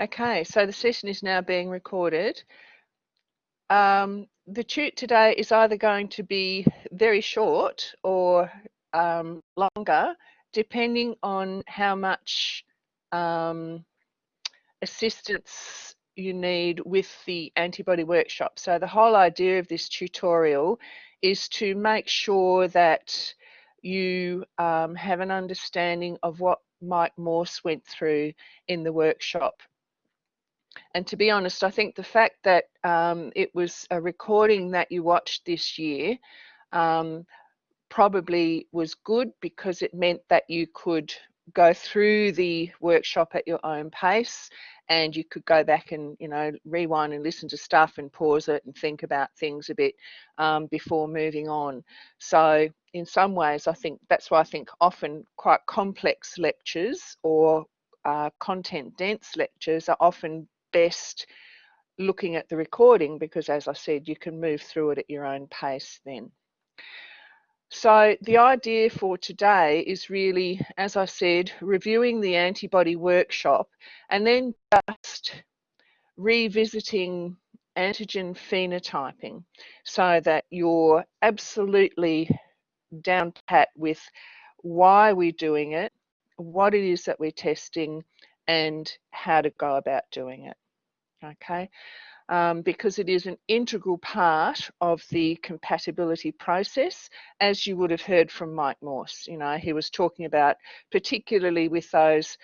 Okay, so the session is now being recorded. The tute today is either going to be very short or longer, depending on how much assistance you need with the antibody workshop. So the whole idea of this tutorial is to make sure that you have an understanding of what Mike Morse went through in the workshop. And to be honest, I think the fact that it was a recording that you watched this year probably was good, because it meant that you could go through the workshop at your own pace, and you could go back and, you know, rewind and listen to stuff and pause it and think about things a bit before moving on. So in some ways, I think that's why I think often quite complex lectures or content dense lectures are often best looking at the recording, because as I said, you can move through it at your own pace then. So the idea for today is really, as I said, reviewing the antibody workshop and then just revisiting antigen phenotyping so that you're absolutely down pat with why we're doing it, what it is that we're testing, and how to go about doing it. Okay. Because it is an integral part of the compatibility process, as you would have heard from Mike Morse. You know, he was talking about, particularly with those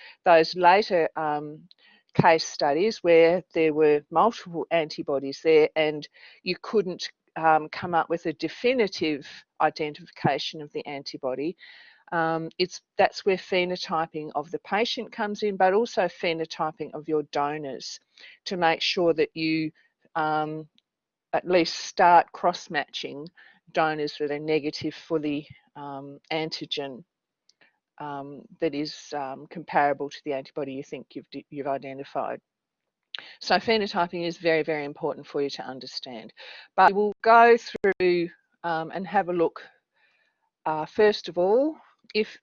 later case studies where there were multiple antibodies there and you couldn't come up with a definitive identification of the antibody. That's where phenotyping of the patient comes in, but also phenotyping of your donors to make sure that you at least start cross-matching donors that are negative for the antigen that is comparable to the antibody you think you've identified. So phenotyping is very, very important for you to understand. But we'll go through and have a look. First of all, if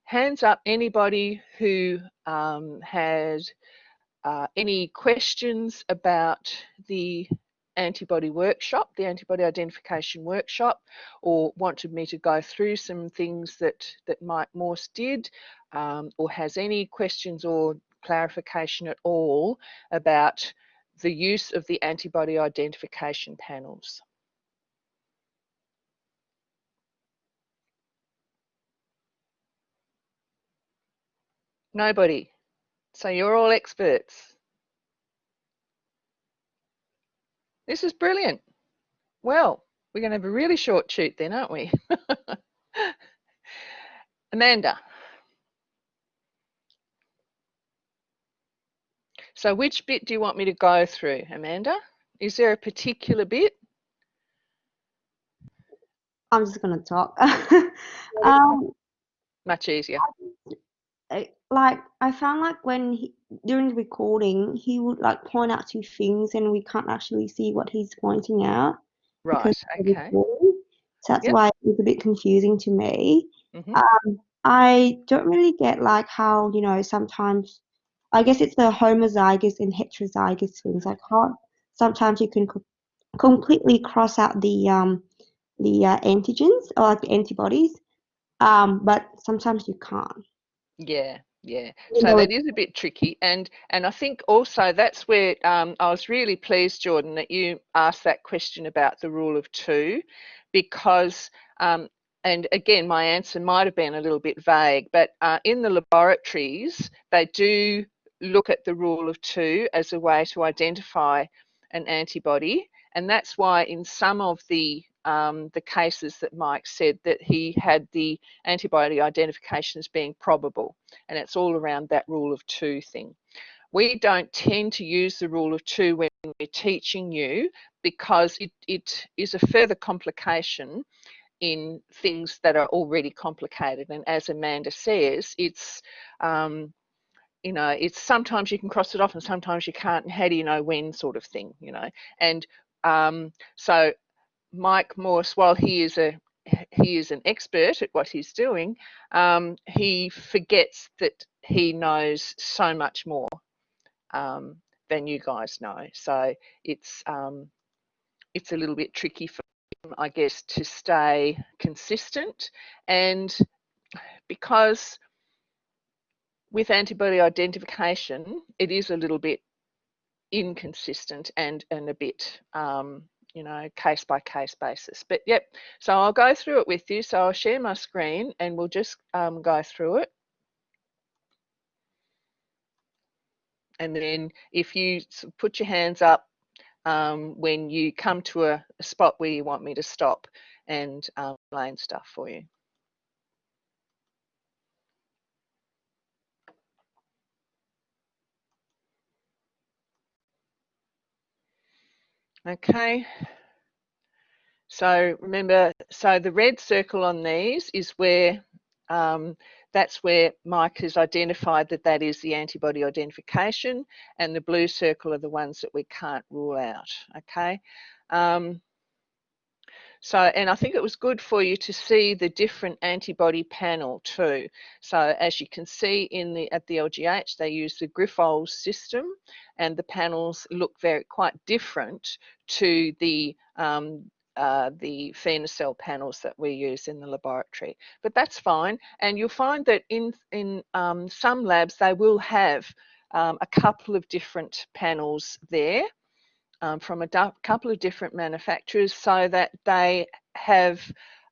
hands up anybody who had any questions about the antibody workshop, the antibody identification workshop, or wanted me to go through some things that Mike Morse did, or has any questions or clarification at all about the use of the antibody identification panels. Nobody. So you're all experts. This is brilliant. Well, we're going to have a really short shoot then, aren't we? Amanda. So which bit do you want me to go through, Amanda? Is there a particular bit? I'm just going to talk. Much easier. Like, I found like when during the recording, he would like point out two things and we can't actually see what he's pointing out. Right, okay. So that's why it was a bit confusing to me. Mm-hmm. I don't really get like how, you know, sometimes, I guess it's the homozygous and heterozygous things, like how sometimes you can completely cross out the antigens or like the antibodies, but sometimes you can't. Yeah. So that is a bit tricky, and I think also that's where I was really pleased, Jordan, that you asked that question about the rule of two, because and again, my answer might have been a little bit vague, but in the laboratories, they do look at the rule of two as a way to identify an antibody, and that's why in some of the cases that Mike said that he had the antibody identification as being probable, and it's all around that rule of two thing. We don't tend to use the rule of two when we're teaching you, because it is a further complication in things that are already complicated. And as Amanda says, it's you know, it's sometimes you can cross it off and sometimes you can't, and how do you know when, sort of thing, you know. And so Mike Morse, while he is an expert at what he's doing, he forgets that he knows so much more than you guys know. So it's a little bit tricky for them, I guess, to stay consistent. And because with antibody identification, it is a little bit inconsistent and a bit, you know, case by case basis. But yep, so I'll go through it with you. So I'll share my screen and we'll just go through it. And then if you put your hands up when you come to a spot where you want me to stop and explain stuff for you. Okay. So remember, so the red circle on these is where, that's where Mike has identified that that is the antibody identification, and the blue circle are the ones that we can't rule out, okay? So, and I think it was good for you to see the different antibody panel too. So as you can see at the LGH, they use the Grifols system, and the panels look quite different to the PhenoCell panels that we use in the laboratory. But that's fine, and you'll find that in some labs they will have a couple of different panels there. From a couple of different manufacturers, so that they have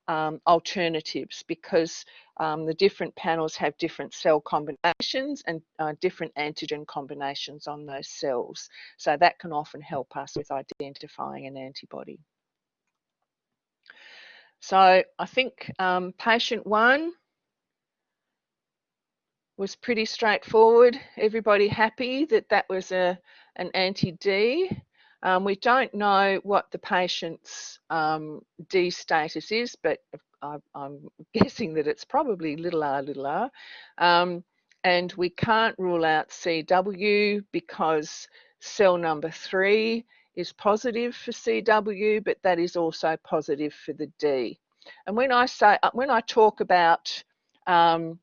alternatives, because the different panels have different cell combinations and different antigen combinations on those cells. So that can often help us with identifying an antibody. So I think patient 1 was pretty straightforward. Everybody happy that that was an anti-D. We don't know what the patient's D status is, but I'm guessing that it's probably little r. And we can't rule out CW because cell number 3 is positive for CW, but that is also positive for the D. And when I talk about an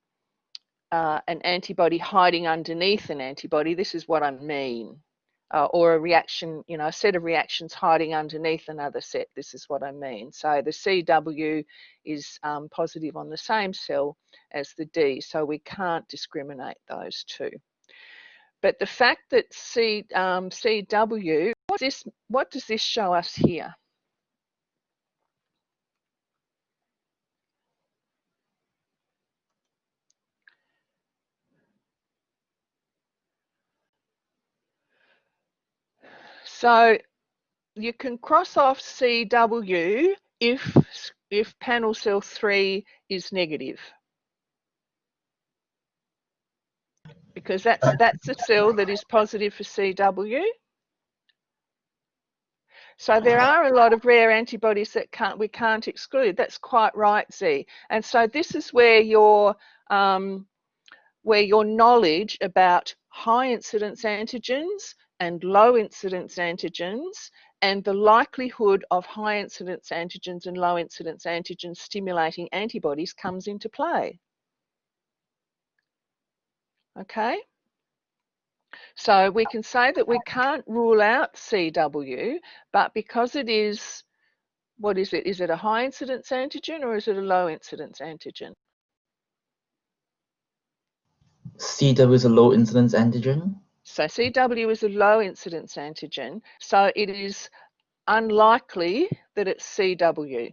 antibody hiding underneath an antibody, this is what I mean. Or a reaction, you know, a set of reactions hiding underneath another set, this is what I mean. So the CW is positive on the same cell as the D, so we can't discriminate those two. But the fact that CW, what does this show us here? So you can cross off CW if panel cell 3 is negative, because that's the cell that is positive for CW. So there are a lot of rare antibodies that we can't exclude. That's quite right, Z. And so this is where your knowledge about high incidence antigens and low incidence antigens and the likelihood of high incidence antigens and low incidence antigens stimulating antibodies comes into play. Okay? So we can say that we can't rule out CW, but because it is, what is it? Is it a high incidence antigen or is it a low incidence antigen? CW is a low incidence antigen. So CW is a low incidence antigen, so it is unlikely that it's CW.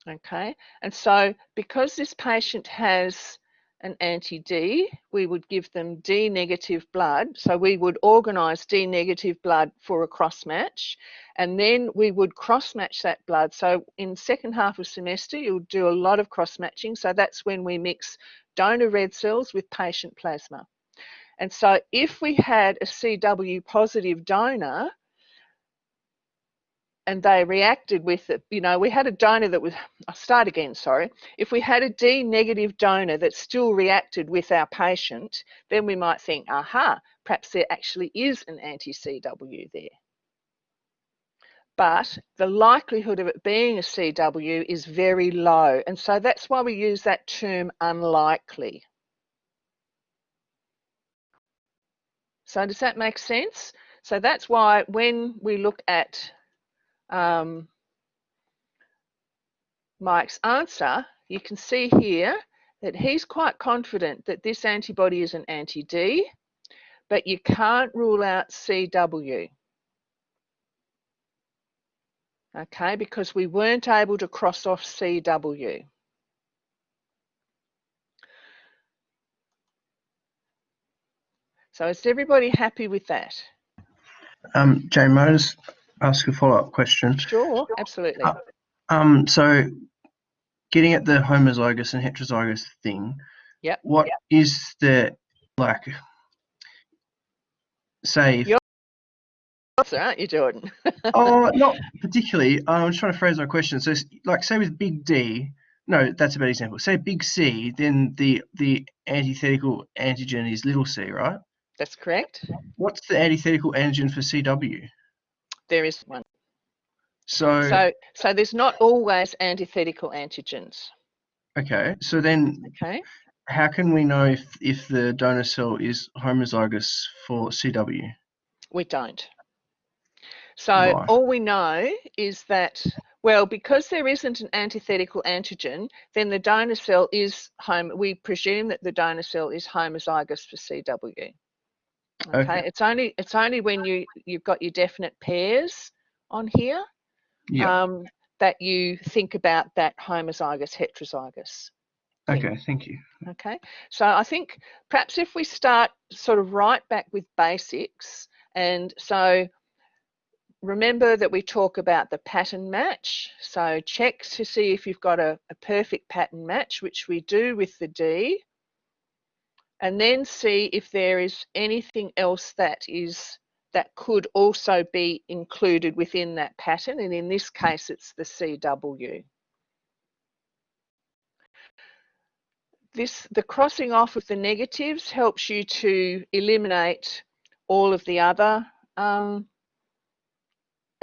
Okay, and so because this patient has an anti-D, we would give them D negative blood. So we would organise D negative blood for a cross match, and then we would cross match that blood. So in second half of semester, you'll do a lot of cross matching. So that's when we mix donor red cells with patient plasma. And so if we had a CW positive donor, and they reacted with it, you know, we had a donor that was, I'll start again, sorry. If we had a D negative donor that still reacted with our patient, then we might think, aha, perhaps there actually is an anti-CW there. But the likelihood of it being a CW is very low. And so that's why we use that term unlikely. So does that make sense? So that's why when we look at Mike's answer, you can see here that he's quite confident that this antibody is an anti-D, but you can't rule out CW. Okay, because we weren't able to cross off CW. So is everybody happy with that? Jane, may I just ask a follow-up question? Sure, absolutely. So getting at the homozygous and heterozygous thing, Yep. what is the, like, say if... You're aren't you, Jordan? Oh, not particularly. I'm just trying to phrase my question. So, like, say with big D, no, that's a bad example. Say big C, then the antithetical antigen is little c, right? That's correct. What's the antithetical antigen for CW? There is one. So there's not always antithetical antigens. okay, so then Okay. how can we know if the donor cell is homozygous for CW? We don't. So Right. all we know is that, well, because there isn't an antithetical antigen, then the donor cell is we presume that the donor cell is homozygous for CW. Okay. It's only when you've got your definite pairs on here that you think about that homozygous heterozygous thing. Okay, thank you. Okay, so I think perhaps if we start sort of right back with basics, and so remember that we talk about the pattern match. So check to see if you've got a perfect pattern match, which we do with the D, and then see if there is anything else that could also be included within that pattern, and in this case it's the CW. The crossing off of the negatives helps you to eliminate all of the other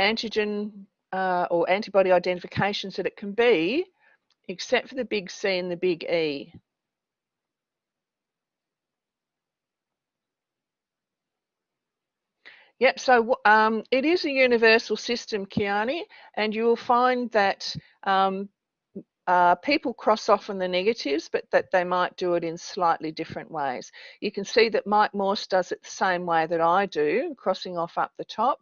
antigen or antibody identifications that it can be, except for the big C and the big E. Yep, so it is a universal system, Kiani, and you will find that people cross off on the negatives, but that they might do it in slightly different ways. You can see that Mike Morse does it the same way that I do, crossing off up the top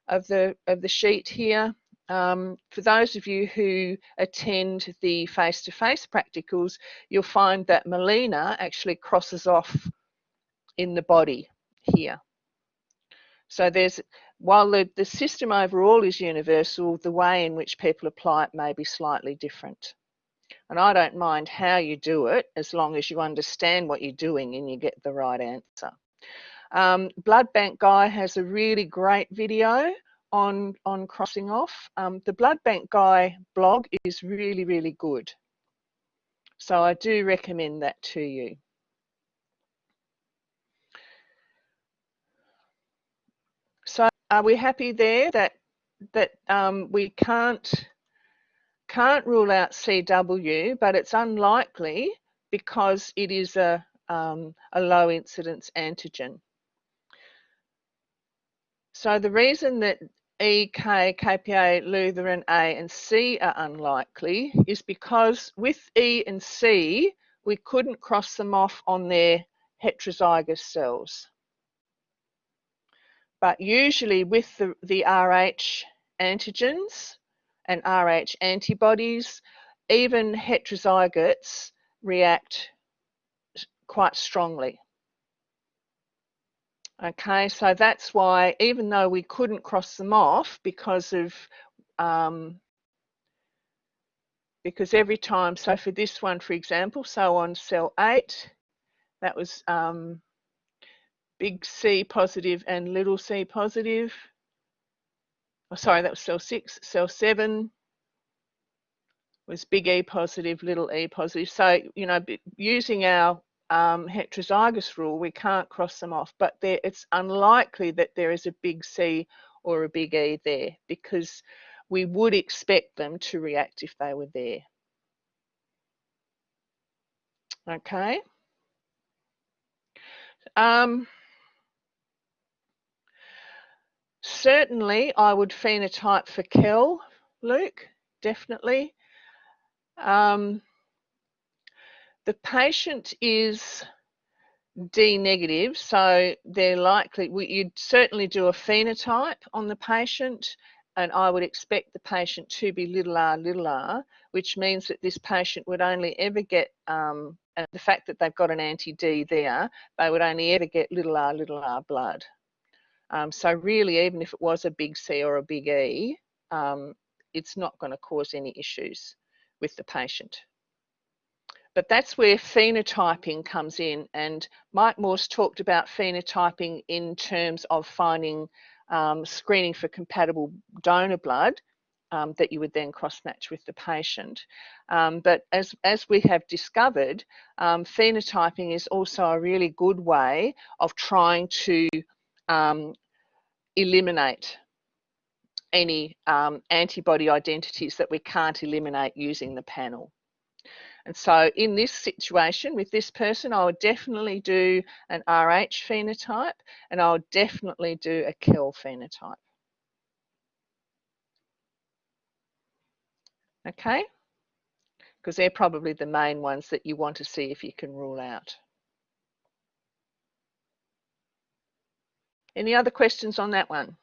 of the sheet here. For those of you who attend the face-to-face practicals, you'll find that Melina actually crosses off in the body here. So while the system overall is universal, the way in which people apply it may be slightly different. And I don't mind how you do it, as long as you understand what you're doing and you get the right answer. Blood Bank Guy has a really great video on crossing off. The Blood Bank Guy blog is really, really good. So I do recommend that to you. So are we happy there that we can't rule out CW, but it's unlikely because it is a low incidence antigen. So the reason that E, K, KPA, Lutheran, A and C are unlikely is because with E and C, we couldn't cross them off on their heterozygous cells. But usually with the RH antigens and RH antibodies, even heterozygotes react quite strongly. Okay, so that's why, even though we couldn't cross them off because every time, so for this one, for example, so on cell 8, that was big C positive and little c positive. Oh, sorry, that was cell 6. Cell 7 was big E positive, little e positive. So, you know, using our heterozygous rule, we can't cross them off, but it's unlikely that there is a big C or a big E there, because we would expect them to react if they were there. Okay. Certainly, I would phenotype for KEL, Luke, definitely. The patient is D negative, so they're likely, you'd certainly do a phenotype on the patient, and I would expect the patient to be r, which means that this patient would only ever get, and the fact that they've got an anti-D there, they would only ever get r blood. So really, even if it was a big C or a big E, it's not going to cause any issues with the patient. But that's where phenotyping comes in, and Mike Morse talked about phenotyping in terms of finding, screening for compatible donor blood that you would then cross-match with the patient. But as we have discovered, phenotyping is also a really good way of trying to eliminate any antibody identities that we can't eliminate using the panel. And so in this situation with this person, I would definitely do an RH phenotype, and I would definitely do a KEL phenotype. Okay? Because they're probably the main ones that you want to see if you can rule out. Any other questions on that one?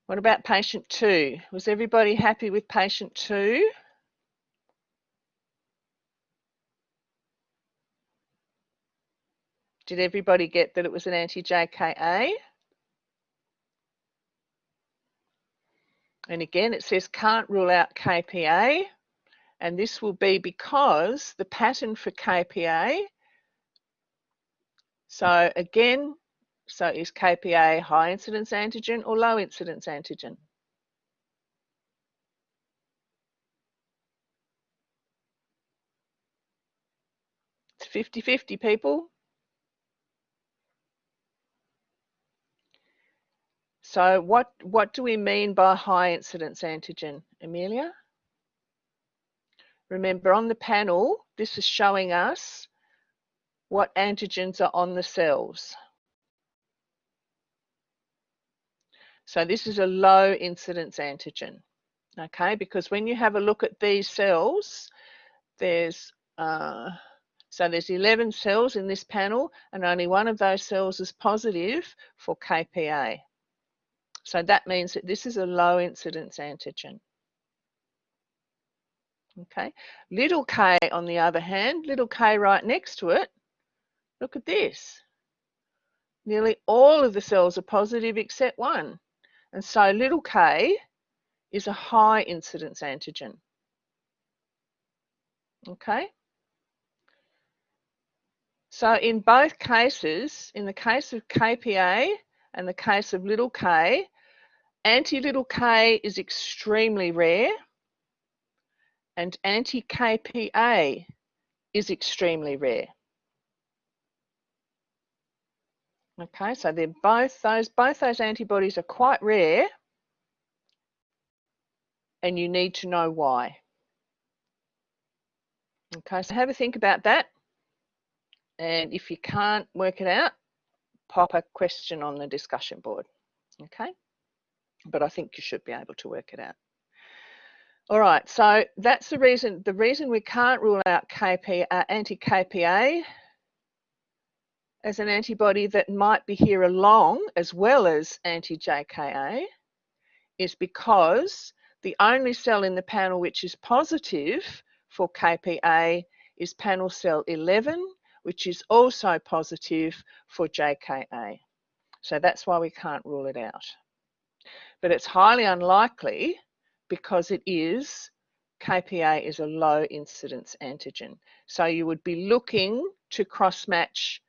What about patient 2? Was everybody happy with patient 2? Did everybody get that it was an anti-JKA? And again, it says can't rule out KPA, and this will be because the pattern for KPA, so again, so is KPA high incidence antigen or low incidence antigen? It's 50-50, people. So what do we mean by high incidence antigen, Amelia? Remember, on the panel, this is showing us what antigens are on the cells. So this is a low incidence antigen, okay? Because when you have a look at these cells, there's 11 cells in this panel, and only one of those cells is positive for KPA. So that means that this is a low incidence antigen. Okay, little k on the other hand, little k right next to it, look at this. Nearly all of the cells are positive except one. And so little k is a high incidence antigen. Okay. So in both cases, in the case of KPA and the case of little k, anti-little k is extremely rare, and anti-KPA is extremely rare. Okay, so they're both those antibodies are quite rare, and you need to know why. Okay, so have a think about that, and if you can't work it out, pop a question on the discussion board. Okay, but I think you should be able to work it out. All right, so that's the reason we can't rule out anti-KPA as an antibody that might be here along as well as anti-JKA is because the only cell in the panel which is positive for KPA is panel cell 11, which is also positive for JKA. So that's why we can't rule it out. But it's highly unlikely because KPA is a low incidence antigen. So you would be looking to cross-match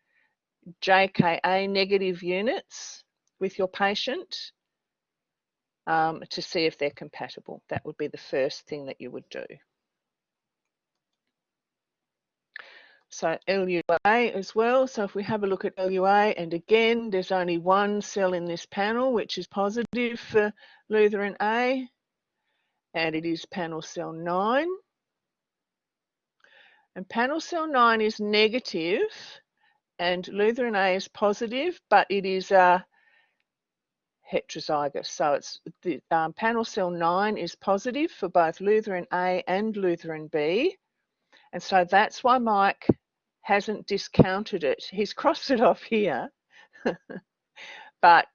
JKA negative units with your patient to see if they're compatible. That would be the first thing that you would do. So LUA as well. So if we have a look at LUA, and again, there's only one cell in this panel which is positive for Lutheran A, and it is panel cell 9. And panel cell 9 is negative and Lutheran A is positive, but it is heterozygous. So it's the panel cell 9 is positive for both Lutheran A and Lutheran B. And so that's why Mike hasn't discounted it. He's crossed it off here, but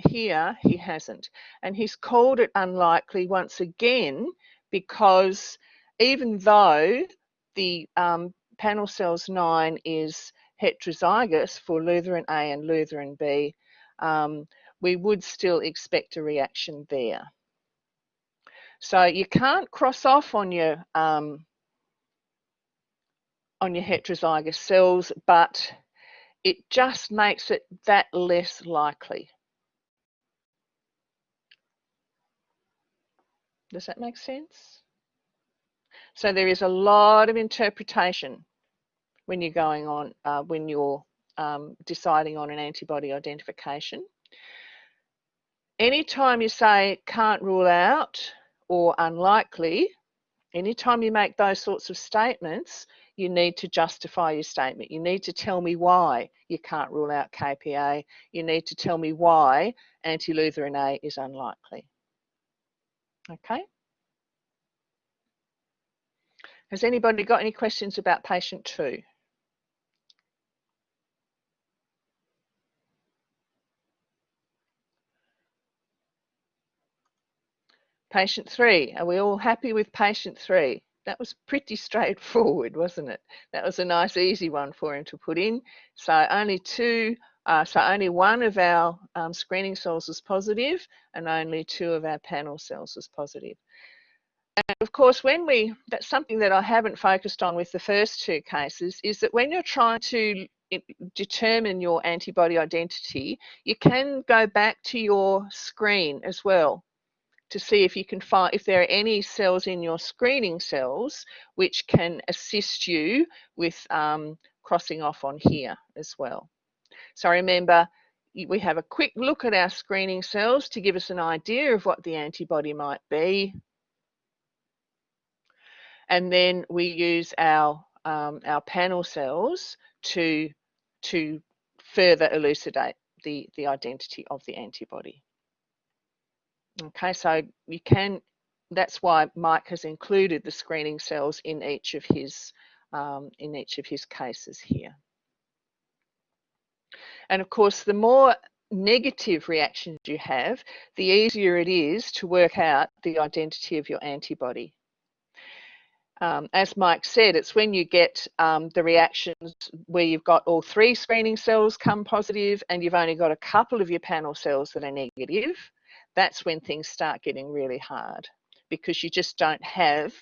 here he hasn't. And he's called it unlikely once again because even though the panel cells 9 is heterozygous for Lutheran A and Lutheran B, we would still expect a reaction there. So you can't cross off on your heterozygous cells, but it just makes it that less likely. Does that make sense? So there is a lot of interpretation when you're going on, when you're deciding on an antibody identification. Anytime you say can't rule out or unlikely, anytime you make those sorts of statements, you need to justify your statement. You need to tell me why you can't rule out KPA. You need to tell me why anti-Lutheran A is unlikely. Okay? Has anybody got any questions about patient 2? Patient 3, are we all happy with patient 3? That was pretty straightforward, wasn't it? That was a nice easy one for him to put in. So only one of our screening cells was positive and only 2 of our panel cells was positive. And of course, that's something that I haven't focused on with the first 2 cases, is that when you're trying to determine your antibody identity, you can go back to your screen as well to see if you can find if there are any cells in your screening cells which can assist you with crossing off on here as well. So remember, we have a quick look at our screening cells to give us an idea of what the antibody might be. And then we use our panel cells to further elucidate the identity of the antibody. Okay, so you can. That's why Mike has included the screening cells in each of his cases here. And of course, the more negative reactions you have, the easier it is to work out the identity of your antibody. As Mike said, it's when you get the reactions where you've got all 3 screening cells come positive and you've only got a couple of your panel cells that are negative. That's when things start getting really hard because you just don't have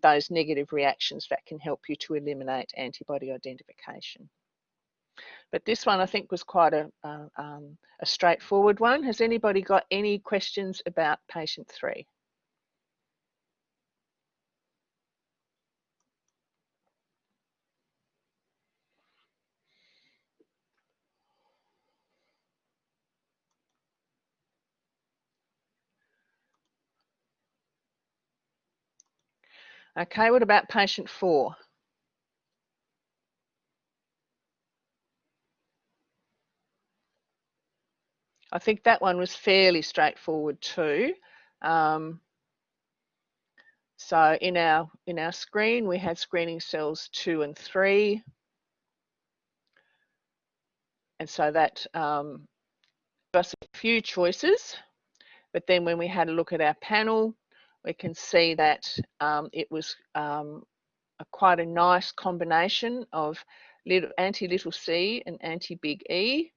those negative reactions that can help you to eliminate antibody identification. But this one I think was quite a straightforward one. Has anybody got any questions about patient 3? Okay, what about patient 4? I think that one was fairly straightforward too. So in our screen, we had screening cells 2 and 3. And so that gave us a few choices. But then when we had a look at our panel, we can see that it was quite a nice combination of anti-little c and anti-big E.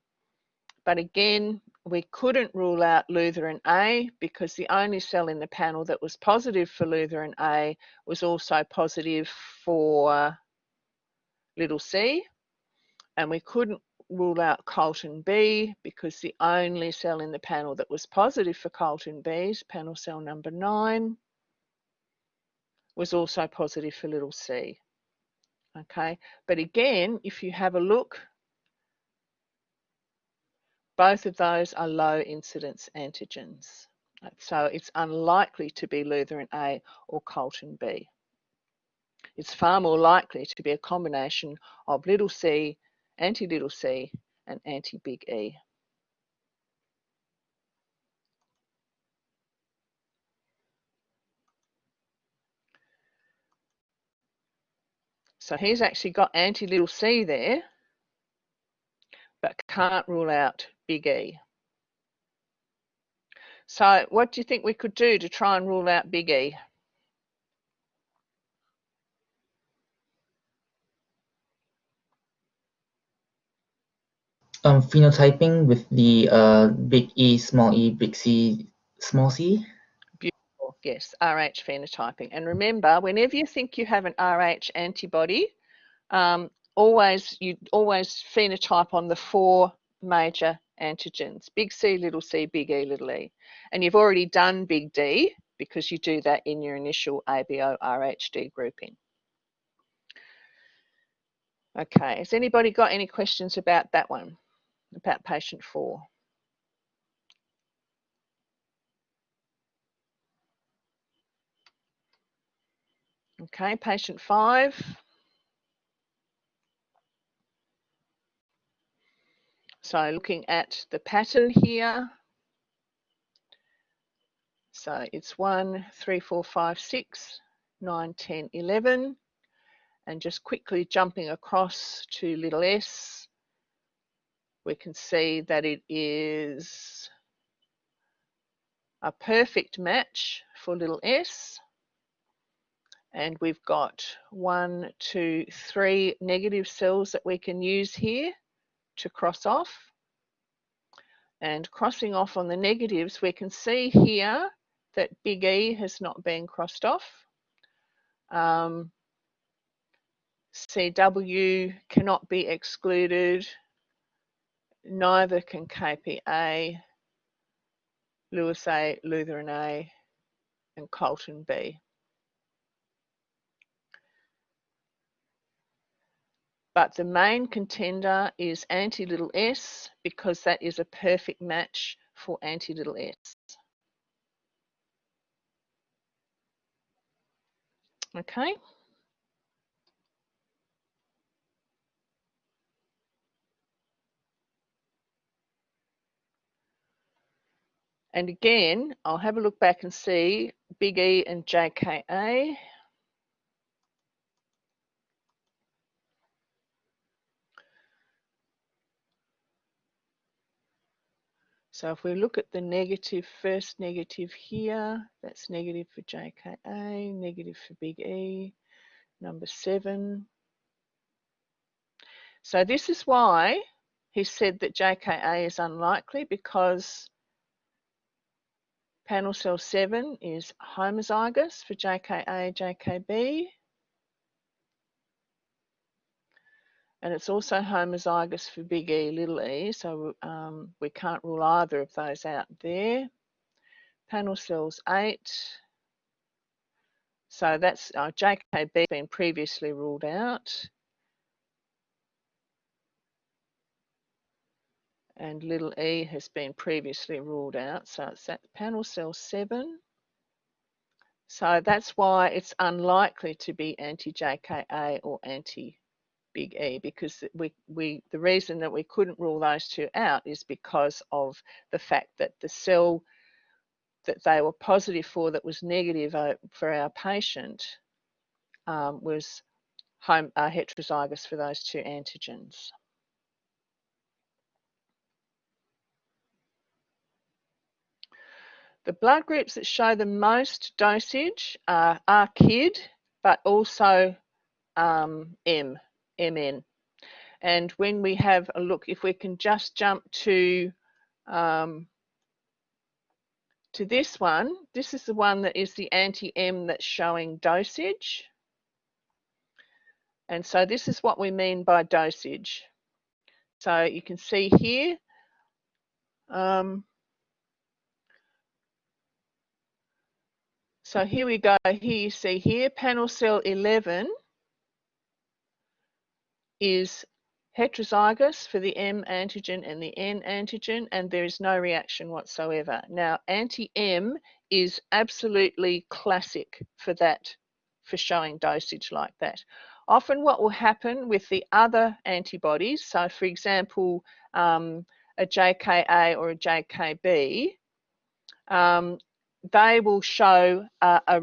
But again, we couldn't rule out Lutheran A because the only cell in the panel that was positive for Lutheran A was also positive for little c. And we couldn't rule out Colton B because the only cell in the panel that was positive for Colton B, panel cell number 9, was also positive for little c. Okay, but again, if you have a look, both of those are low incidence antigens. So it's unlikely to be Lutheran A or Colton B. It's far more likely to be a combination of little c, anti-little c, and anti-big E. So he's actually got anti-little c there, but can't rule out big E. So what do you think we could do to try and rule out big E? Phenotyping with the big E, big C, small c. Beautiful, yes, Rh phenotyping. And remember, whenever you think you have an Rh antibody, you always phenotype on the 4 major antigens: big C, little c, big E, little e. And you've already done big D because you do that in your initial ABO RHD grouping. Okay, has anybody got any questions about that one, about patient 4? Okay, patient 5. So looking at the pattern here, so it's 1, 3, 4, 5, 6, 9, 10, 11, and just quickly jumping across to little s, we can see that it is a perfect match for little s, and we've got 1, 2, 3 negative cells that we can use here to cross off. And crossing off on the negatives, we can see here that big E has not been crossed off. CW cannot be excluded, neither can KPA, Lewis A, Lutheran A, and Colton B. But the main contender is anti-little s, because that is a perfect match for anti-little s. Okay. And again, I'll have a look back and see big E and JKA. So if we look at the negative, first negative here, that's negative for JKA, negative for big E, number 7. So this is why he said that JKA is unlikely, because panel cell 7 is homozygous for JKA, JKB. And it's also homozygous for big E, little e, so we can't rule either of those out there. Panel cells 8. So that's JKB been previously ruled out. And little e has been previously ruled out. So it's at panel cell 7. So that's why it's unlikely to be anti-JKA or anti-big E, because the reason that we couldn't rule those two out is because of the fact that the cell that they were positive for that was negative for our patient was heterozygous for those two antigens. The blood groups that show the most dosage are KID, but also MN. And when we have a look, if we can just jump to this one, this is the one that is the anti-M that's showing dosage. And so this is what we mean by dosage. So you can see here, so here we go, here you see here, panel cell 11 is heterozygous for the M antigen and the N antigen, and there is no reaction whatsoever. Now, anti-M is absolutely classic for for showing dosage like that. Often what will happen with the other antibodies, so for example, a JKA or a JKB, they will show a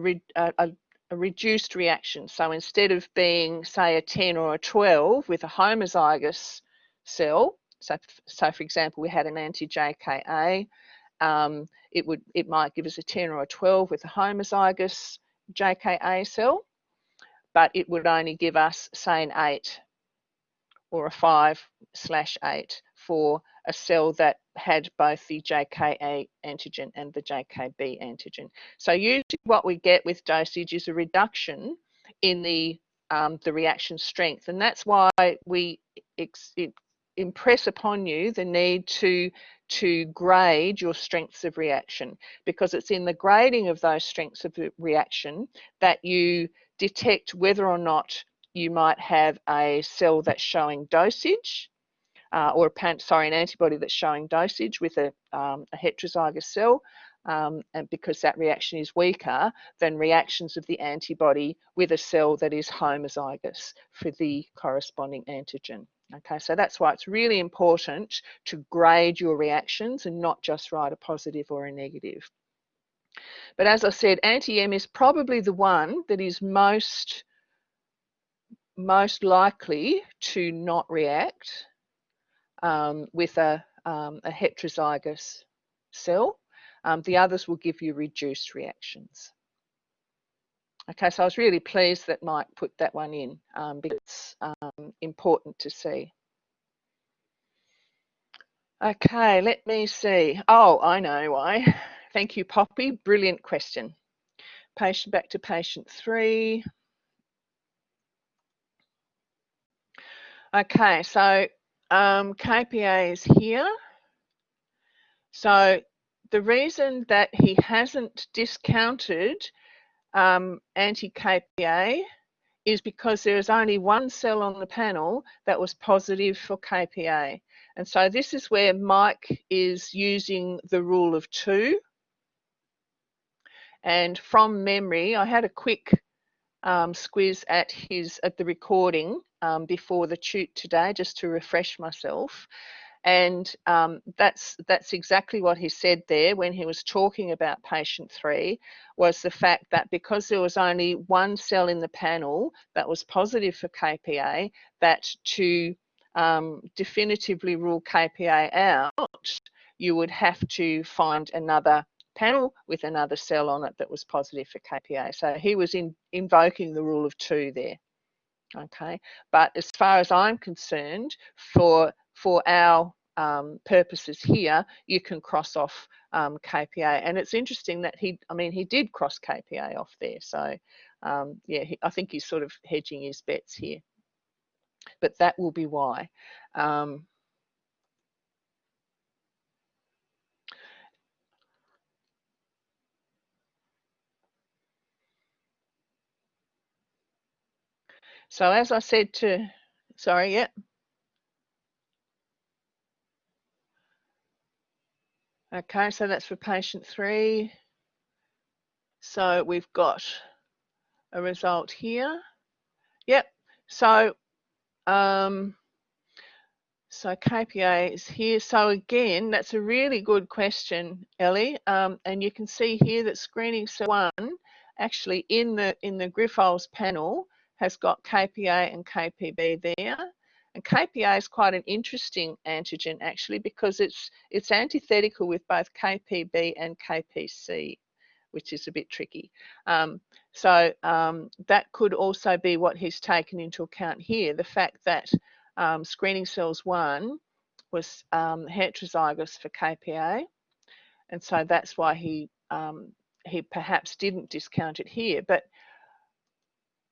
reduced reaction. So instead of being, say, a 10 or a 12 with a homozygous cell, so for example, we had an anti-JKA, it might give us a 10 or a 12 with a homozygous JKA cell, but it would only give us, say, an 8 or a 5/8 for a cell that had both the JKA antigen and the JKB antigen. So usually what we get with dosage is a reduction in the reaction strength, and that's why we impress upon you the need to grade your strengths of reaction, because it's in the grading of those strengths of reaction that you detect whether or not you might have a cell that's showing dosage, or an antibody that's showing dosage with a heterozygous cell, and because that reaction is weaker than reactions of the antibody with a cell that is homozygous for the corresponding antigen. Okay, so that's why it's really important to grade your reactions and not just write a positive or a negative. But as I said, anti-M is probably the one that is most likely to not react with a heterozygous cell. The others will give you reduced reactions. Okay, so I was really pleased that Mike put that one in, because it's important to see. Okay, let me see. Oh, I know why. Thank you, Poppy. Brilliant question. Back to patient 3. Okay, so KPA is here. So the reason that he hasn't discounted anti-KPA is because there is only one cell on the panel that was positive for KPA. And so this is where Mike is using the rule of 2. And from memory, I had a quick squiz at the recording before the tute today, just to refresh myself. And that's exactly what he said there when he was talking about patient 3, was the fact that because there was only one cell in the panel that was positive for KPA, that to definitively rule KPA out, you would have to find another panel with another cell on it that was positive for KPA. So he was invoking the rule of 2 there. Okay, but as far as I'm concerned, for our purposes here, you can cross off KPA, and it's interesting that he did cross KPA off there. So yeah, I think he's sort of hedging his bets here, but that will be why. So as I said sorry, yeah. Okay, so that's for patient 3. So we've got a result here. Yep. So so KPA is here. So again, that's a really good question, Ellie. And you can see here that screening cell 1 actually in the Grifols panel has got KPA and KPB there. And KPA is quite an interesting antigen actually, because it's antithetical with both KPB and KPC, which is a bit tricky. So that could also be what he's taken into account here, the fact that screening cells 1 was heterozygous for KPA, and so that's why he perhaps didn't discount it here. But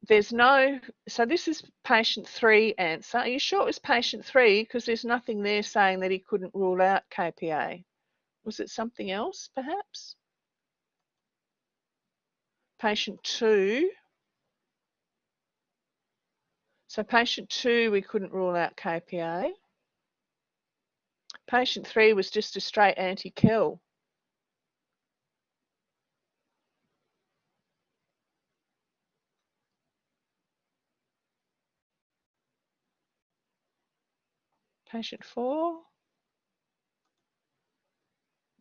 there's no, so this is patient 3 answer. Are you sure it was patient 3? Because there's nothing there saying that he couldn't rule out KPA. Was it something else, perhaps? Patient 2. So patient 2, we couldn't rule out KPA. Patient 3 was just a straight anti-kill. Patient 4?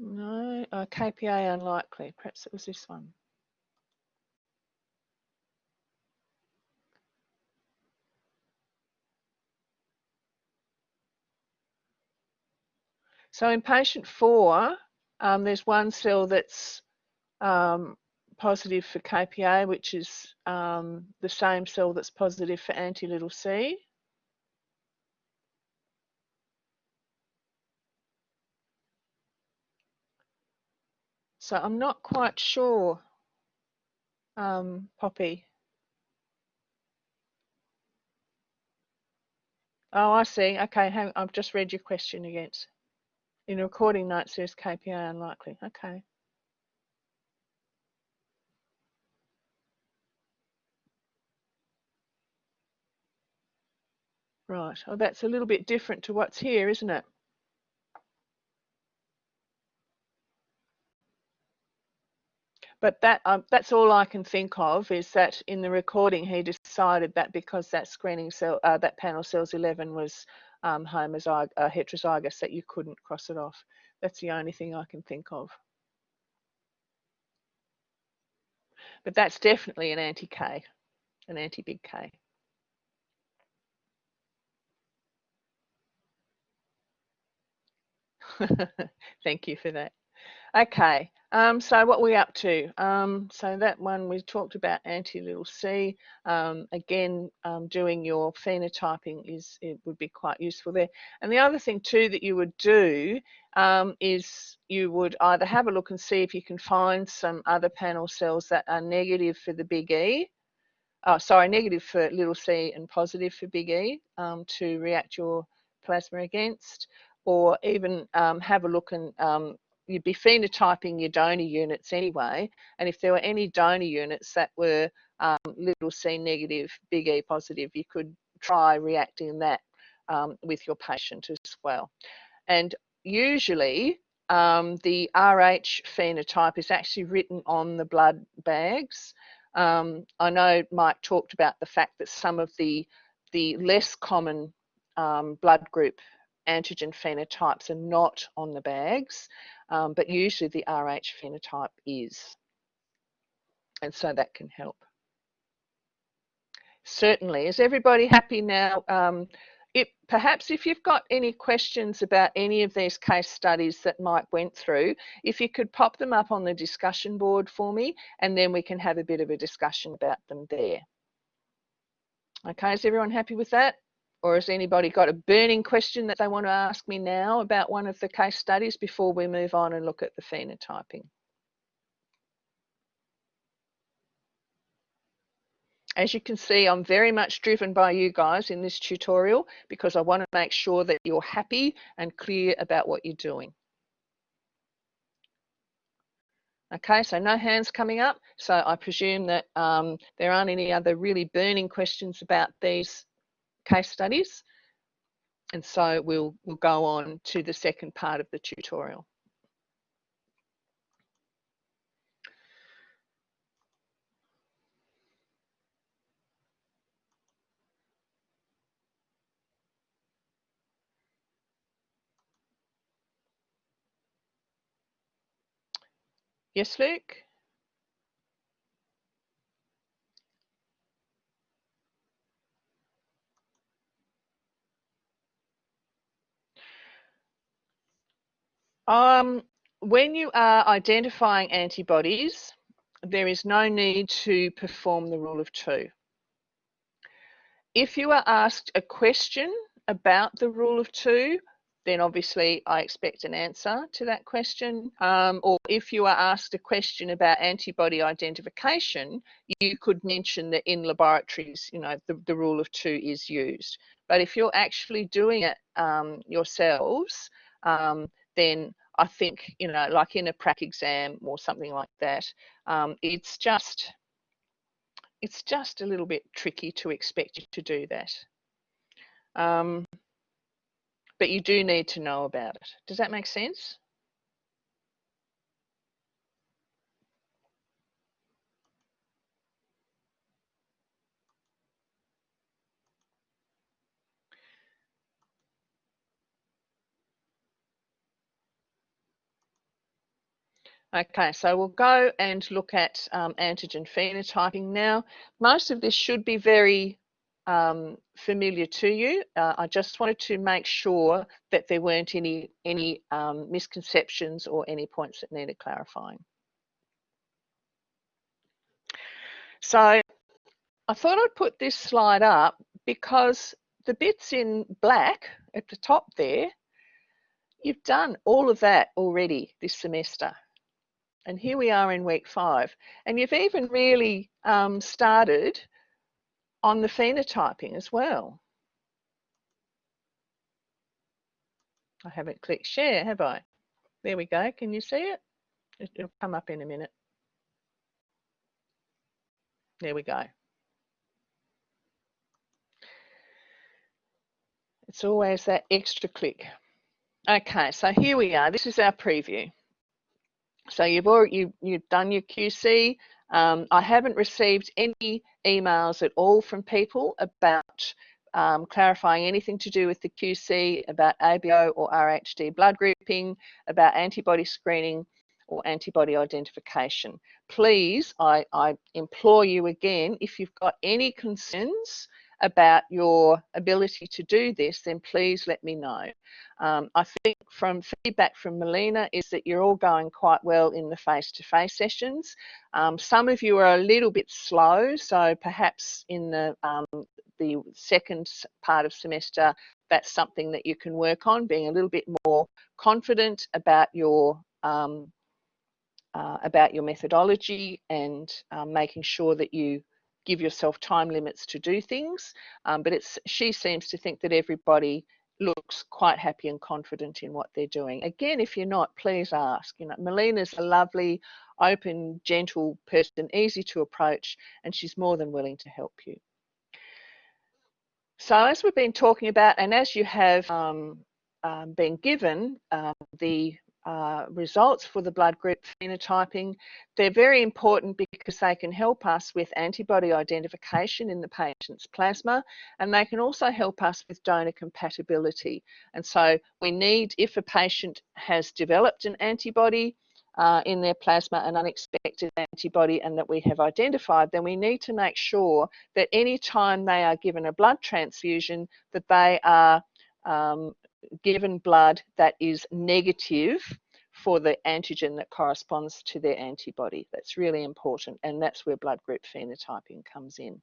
No. KPA unlikely. Perhaps it was this one. So in patient 4, there's one cell that's positive for KPA, which is the same cell that's positive for anti-little c. So I'm not quite sure, Poppy. Oh, I see. Okay, I've just read your question again. In the recording notes, there's KPA unlikely. Okay. Right. Oh, that's a little bit different to what's here, isn't it? But that's all I can think of, is that in the recording he decided that because that screening cell, that panel cells 11 was heterozygous, that you couldn't cross it off. That's the only thing I can think of. But that's definitely an anti-K, an anti-big K. Thank you for that. Okay, so what are we up to? So that one we talked about anti-little c. Again, doing your phenotyping it would be quite useful there. And the other thing too that you would do is you would either have a look and see if you can find some other panel cells that are negative for the big E. Negative for little c and positive for big E to react your plasma against, or even have a look and you'd be phenotyping your donor units anyway, and if there were any donor units that were little c negative, big E positive, you could try reacting that with your patient as well. And usually the RH phenotype is actually written on the blood bags. I know Mike talked about the fact that some of the less common blood group antigen phenotypes are not on the bags, but usually the RH phenotype is, and so that can help. Certainly. Is everybody happy now? Perhaps if you've got any questions about any of these case studies that Mike went through, if you could pop them up on the discussion board for me, and then we can have a bit of a discussion about them there. Okay, is everyone happy with that? Or has anybody got a burning question that they want to ask me now about one of the case studies before we move on and look at the phenotyping? As you can see, I'm very much driven by you guys in this tutorial because I want to make sure that you're happy and clear about what you're doing. Okay, so no hands coming up. So I presume that there aren't any other really burning questions about these case studies. And so we'll go on to the second part of the tutorial. Yes, Luke? When you are identifying antibodies, there is no need to perform the rule of two. If you are asked a question about the rule of two, then obviously I expect an answer to that question. Or if you are asked a question about antibody identification, you could mention that in laboratories, you know, the rule of two is used. But if you're actually doing it yourselves, then I think, you know, like in a prac exam or something like that, it's just a little bit tricky to expect you to do that. But you do need to know about it. Does that make sense? Okay, so we'll go and look at antigen phenotyping now. Most of this should be very familiar to you. I just wanted to make sure that there weren't any misconceptions or any points that needed clarifying. So I thought I'd put this slide up because the bits in black at the top there, you've done all of that already this semester. And here we are in week 5. And you've even really started on the phenotyping as well. I haven't clicked share, have I? There we go. Can you see it? It'll come up in a minute. There we go. It's always that extra click. Okay, so here we are. This is our preview. So you've done your QC. I haven't received any emails at all from people about clarifying anything to do with the QC, about ABO or RHD blood grouping, about antibody screening or antibody identification. Please, I implore you again, if you've got any concerns about your ability to do this, then please let me know. I think from feedback from Melina is that you're all going quite well in the face-to-face sessions. Some of you are a little bit slow, so perhaps in the second part of semester, that's something that you can work on, being a little bit more confident about your methodology and making sure that you give yourself time limits to do things. But she seems to think that everybody looks quite happy and confident in what they're doing. Again, if you're not, please ask. You know, Melina's a lovely, open, gentle person, easy to approach, and she's more than willing to help you. So as we've been talking about, and as you have been given the results for the blood group phenotyping, they're very important because they can help us with antibody identification in the patient's plasma, and they can also help us with donor compatibility. And so we need, if a patient has developed an antibody in their plasma, an unexpected antibody, and that we have identified, then we need to make sure that any time they are given a blood transfusion, that they are given blood that is negative for the antigen that corresponds to their antibody. That's really important, and that's where blood group phenotyping comes in.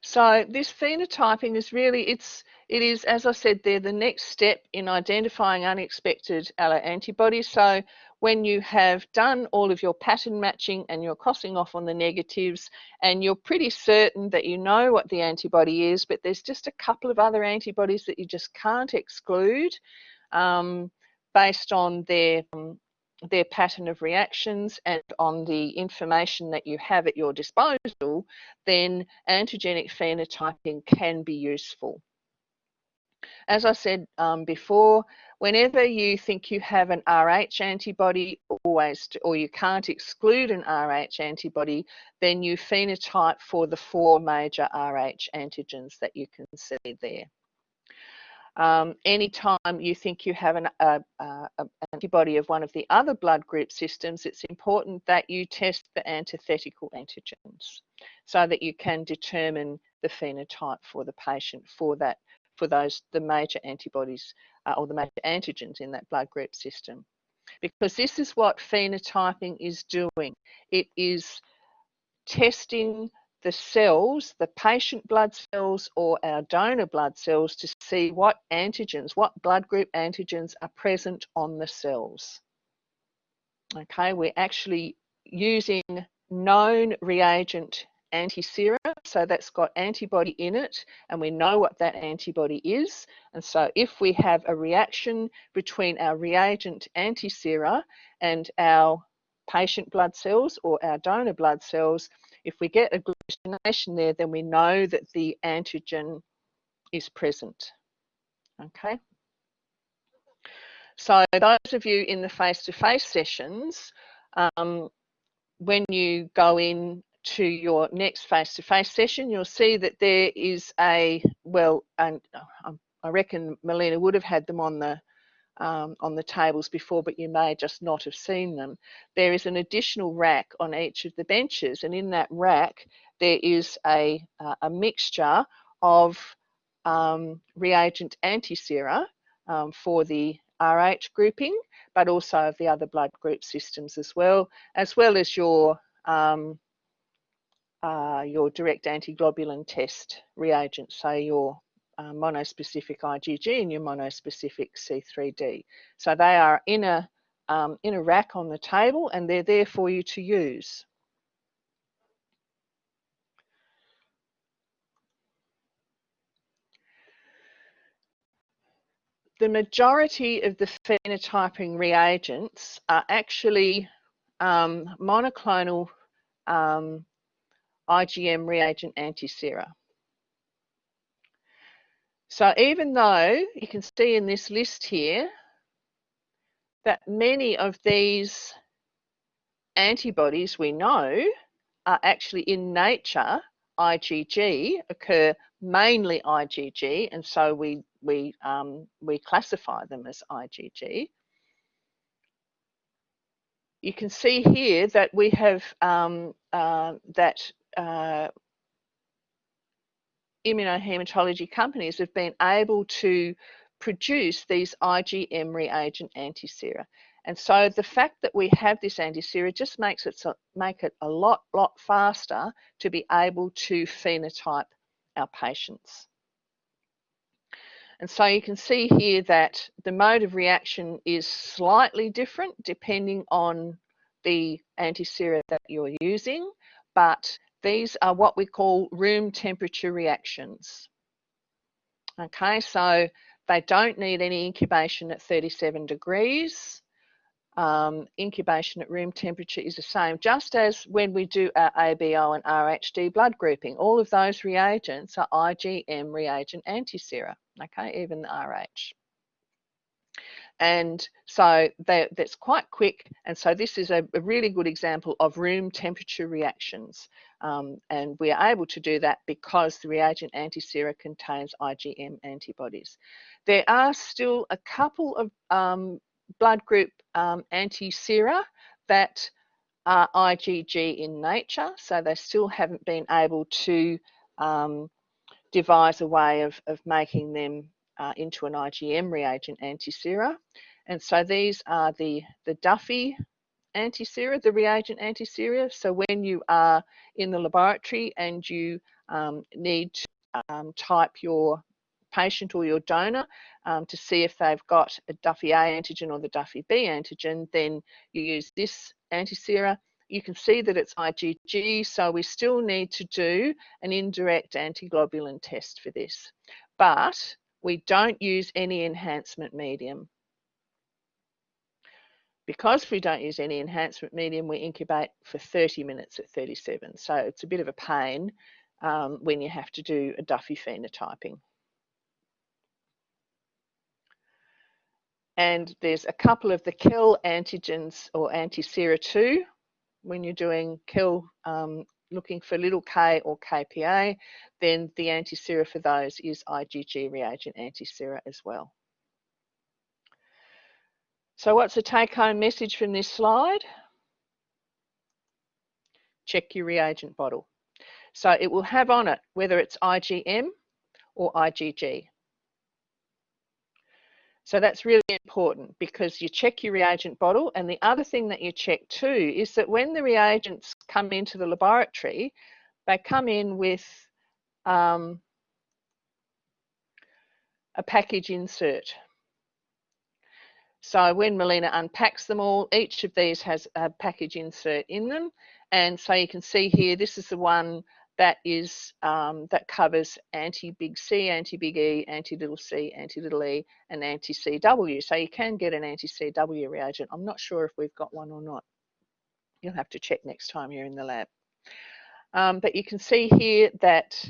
So this phenotyping is really, it is, as I said there, the next step in identifying unexpected alloantibodies. So when you have done all of your pattern matching and you're crossing off on the negatives and you're pretty certain that you know what the antibody is, but there's just a couple of other antibodies that you just can't exclude based on their pattern of reactions and on the information that you have at your disposal, then antigenic phenotyping can be useful. As I said before, whenever you think you have an RH antibody, or you can't exclude an RH antibody, then you phenotype for the 4 major RH antigens that you can see there. Anytime you think you have an antibody of one of the other blood group systems, it's important that you test the antithetical antigens so that you can determine the phenotype for the patient for the major antibodies or the major antigens in that blood group system. Because this is what phenotyping is doing. It is testing the cells, the patient blood cells or our donor blood cells, to see what antigens, what blood group antigens are present on the cells. Okay, we're actually using known reagent antisera, so that's got antibody in it, and we know what that antibody is. And so if we have a reaction between our reagent antisera and our patient blood cells or our donor blood cells, if we get agglutination there, then we know that the antigen is present. Okay. So those of you in the face-to-face sessions, when you go in to your next face-to-face session, you'll see that there is a, well, and I reckon Melina would have had them on the tables before, but you may just not have seen them. There is an additional rack on each of the benches, and in that rack there is a mixture of reagent antisera for the RH grouping, but also of the other blood group systems as well as your direct antiglobulin test reagents, so your monospecific IgG and your monospecific C3d. So they are in a rack on the table, and they're there for you to use. The majority of the phenotyping reagents are actually monoclonal IgM reagent antisera. So even though you can see in this list here that many of these antibodies we know are actually in nature IgG, occur mainly IgG, and so we classify them as IgG. You can see here that we have immunohematology companies have been able to produce these IgM reagent antisera. And so the fact that we have this antisera just makes it make it a lot faster to be able to phenotype our patients. And so you can see here that the mode of reaction is slightly different depending on the antisera that you're using, but these are what we call room temperature reactions. Okay, so they don't need any incubation at 37 degrees. Incubation at room temperature is the same, just as when we do our ABO and RHD blood grouping. All of those reagents are IgM reagent antisera, okay, even the RH. And so that's quite quick, and so this is a really good example of room temperature reactions, and we are able to do that because the reagent antisera contains IgM antibodies. There are still a couple of blood group antisera that are IgG in nature, so they still haven't been able to devise a way of making them into an IgM reagent antisera. And so these are the Duffy antisera, the reagent antisera. So when you are in the laboratory and you need to type your patient or your donor to see if they've got a Duffy A antigen or the Duffy B antigen, then you use this antisera. You can see that it's IgG, so we still need to do an indirect antiglobulin test for this. But we don't use any enhancement medium. Because we don't use any enhancement medium, we incubate for 30 minutes at 37. So it's a bit of a pain when you have to do a Duffy phenotyping. And there's a couple of the KEL antigens or antisera too. When you're doing KEL, looking for little k or kPa, then the antisera for those is IgG reagent antisera as well. So what's the take-home message from this slide? Check your reagent bottle. So it will have on it whether it's IgM or IgG. So that's really important because you check your reagent bottle, and the other thing that you check too is that when the reagents come into the laboratory, they come in with a package insert. So when Melina unpacks them all, each of these has a package insert in them. And so you can see here, this is the one that is that covers anti-big C, anti-big E, anti-little c, anti-little e, and anti-CW. So you can get an anti-CW reagent. I'm not sure if we've got one or not. You'll have to check next time you're in the lab. But you can see here that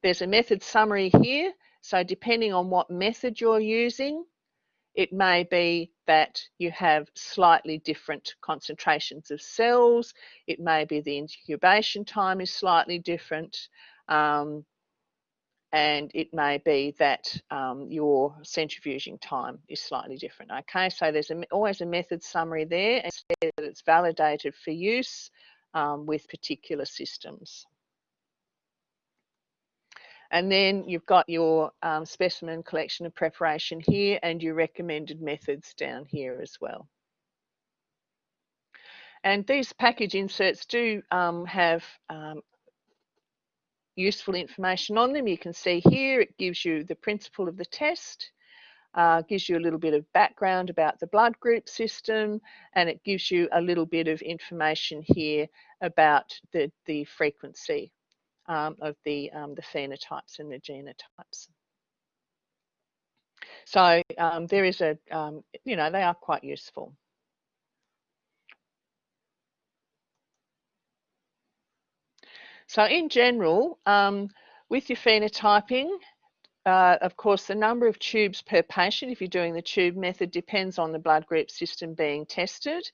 there's a method summary here. So depending on what method you're using, It may be that you have slightly different concentrations of cells. It may be the incubation time is slightly different. And it may be that your centrifuging time is slightly different. Okay, so there's always a method summary there, and that it's validated for use with particular systems. And then you've got your specimen collection and preparation here, and your recommended methods down here as well. And these package inserts do have useful information on them. You can see here it gives you the principle of the test, gives you a little bit of background about the blood group system, and it gives you a little bit of information here about the frequency of the phenotypes and the genotypes. So there is a, you know, they are quite useful. So in general, with your phenotyping, of course, the number of tubes per patient, if you're doing the tube method, depends on the blood group system being tested.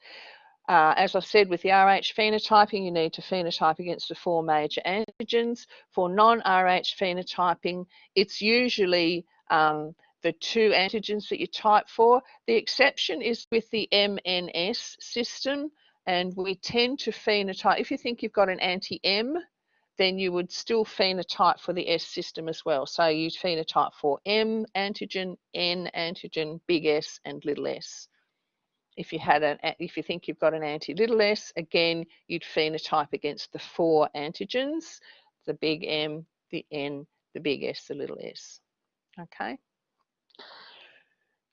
As I said, with the RH phenotyping, you need to phenotype against the 4 major antigens. For non-RH phenotyping, it's usually the 2 antigens that you type for. The exception is with the MNS system, and we tend to phenotype, if you think you've got an anti-M, then you would still phenotype for the S system as well. So you phenotype for M antigen, N antigen, big S, and little s. If you think you've got an anti-little s, again, you'd phenotype against the 4 antigens, the big M, the N, the big S, the little s. Okay.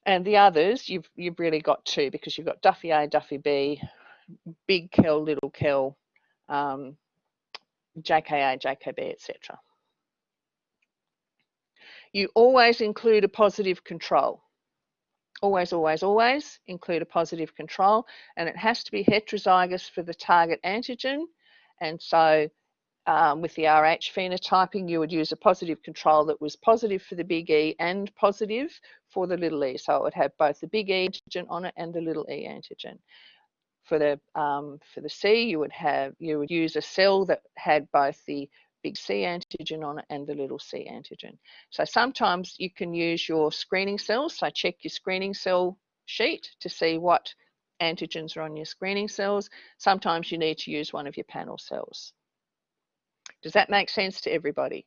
And the others, you've really got 2, because you've got Duffy A, Duffy B, big Kel, little Kel, JKA, JKB, etc. You always include a positive control. Always, always, always include a positive control, and it has to be heterozygous for the target antigen. And so with the RH phenotyping, you would use a positive control that was positive for the big E and positive for the little e. So it would have both the big E antigen on it and the little e antigen. For the C, you would use a cell that had both the big C antigen on it and the little c antigen. So sometimes you can use your screening cells. So check your screening cell sheet to see what antigens are on your screening cells. Sometimes you need to use one of your panel cells. Does that make sense to everybody?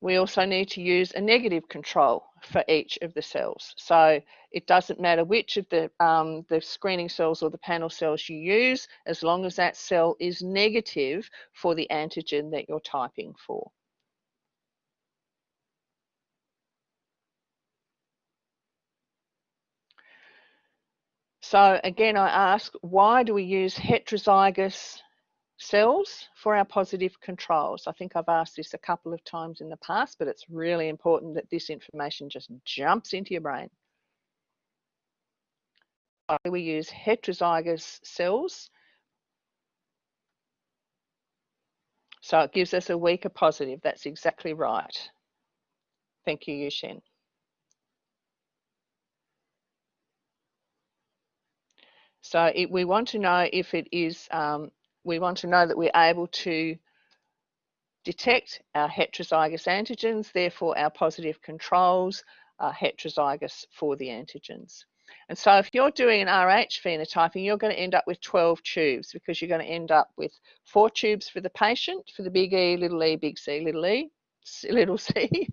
We also need to use a negative control for each of the cells. So it doesn't matter which of the screening cells or the panel cells you use, as long as that cell is negative for the antigen that you're typing for. So again, I ask, why do we use heterozygous cells for our positive controls? I think I've asked this a couple of times in the past, but it's really important that this information just jumps into your brain. We use heterozygous cells, so it gives us a weaker positive. That's exactly right. Thank you, Yushin. So we want to know if it is, we want to know that we're able to detect our heterozygous antigens, therefore our positive controls are heterozygous for the antigens. And so if you're doing an RH phenotyping, you're going to end up with 12 tubes, because you're going to end up with 4 tubes for the patient, for the big E, big C, little c.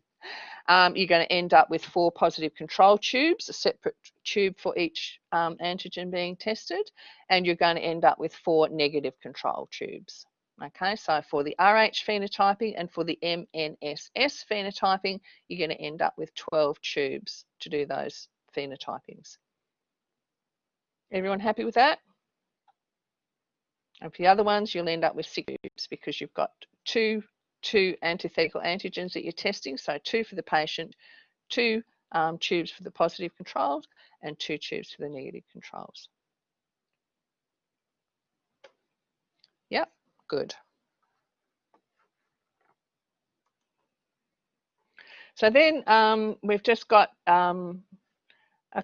You're going to end up with 4 positive control tubes, a separate tube for each antigen being tested, and you're going to end up with 4 negative control tubes. Okay, so for the RH phenotyping and for the MNSS phenotyping, you're going to end up with 12 tubes to do those phenotypings. Everyone happy with that? And for the other ones, you'll end up with 6 tubes, because you've got two antithetical antigens that you're testing. So 2 for the patient, 2 tubes for the positive controls, and 2 tubes for the negative controls. Yep, good. So then we've just got a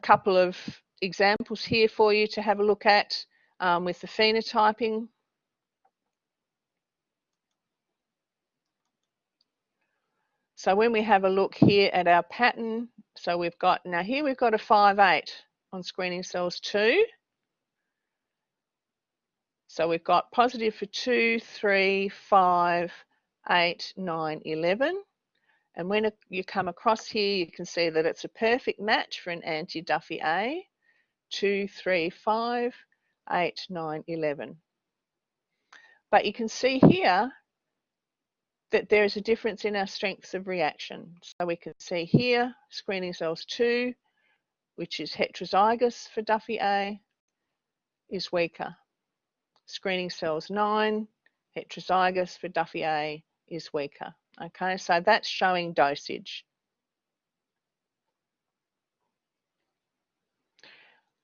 couple of examples here for you to have a look at with the phenotyping. So when we have a look here at our pattern, so we've got, now here we've got a 5-8 on screening cells 2. So we've got positive for 2, 3, 5, 8, 9, 11. And when you come across here, you can see that it's a perfect match for an anti-Duffy A. 2, 3, 5, 8, 9, 11. But you can see here that there is a difference in our strengths of reaction. So we can see here, screening cells 2, which is heterozygous for Duffy A, is weaker. Screening cells 9, heterozygous for Duffy A, is weaker. Okay, so that's showing dosage.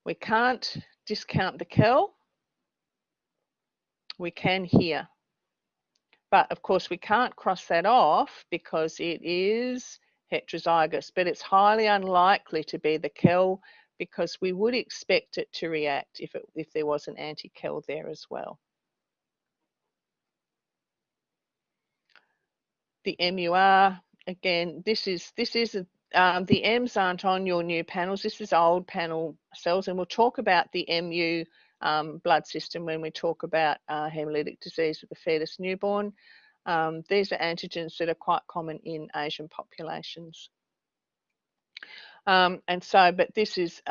We can't discount the Kel. We can here. But of course we can't cross that off because it is heterozygous, but it's highly unlikely to be the Kel because we would expect it to react if there was an anti-Kel there as well. The MUR, again, this is the M's aren't on your new panels. This is old panel cells, and we'll talk about the MU blood system when we talk about hemolytic disease with the fetus newborn. These are antigens that are quite common in Asian populations. But this is,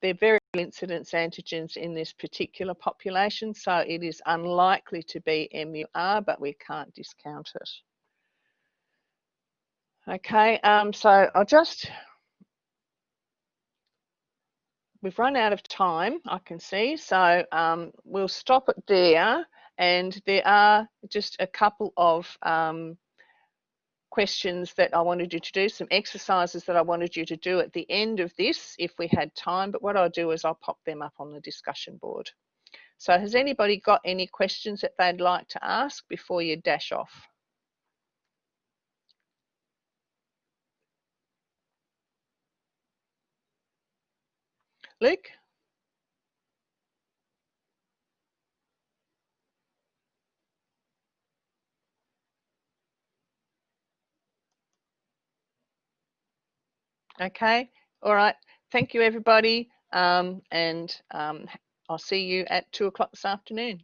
they're very low incidence antigens in this particular population, so it is unlikely to be MUR, but we can't discount it. Okay, so we've run out of time, I can see, so we'll stop it there, and there are just a couple of questions that I wanted you to do, some exercises that I wanted you to do at the end of this if we had time, but what I'll do is I'll pop them up on the discussion board. So has anybody got any questions that they'd like to ask before you dash off? Luke? Okay, all right. Thank you, everybody. I'll see you at 2 o'clock this afternoon.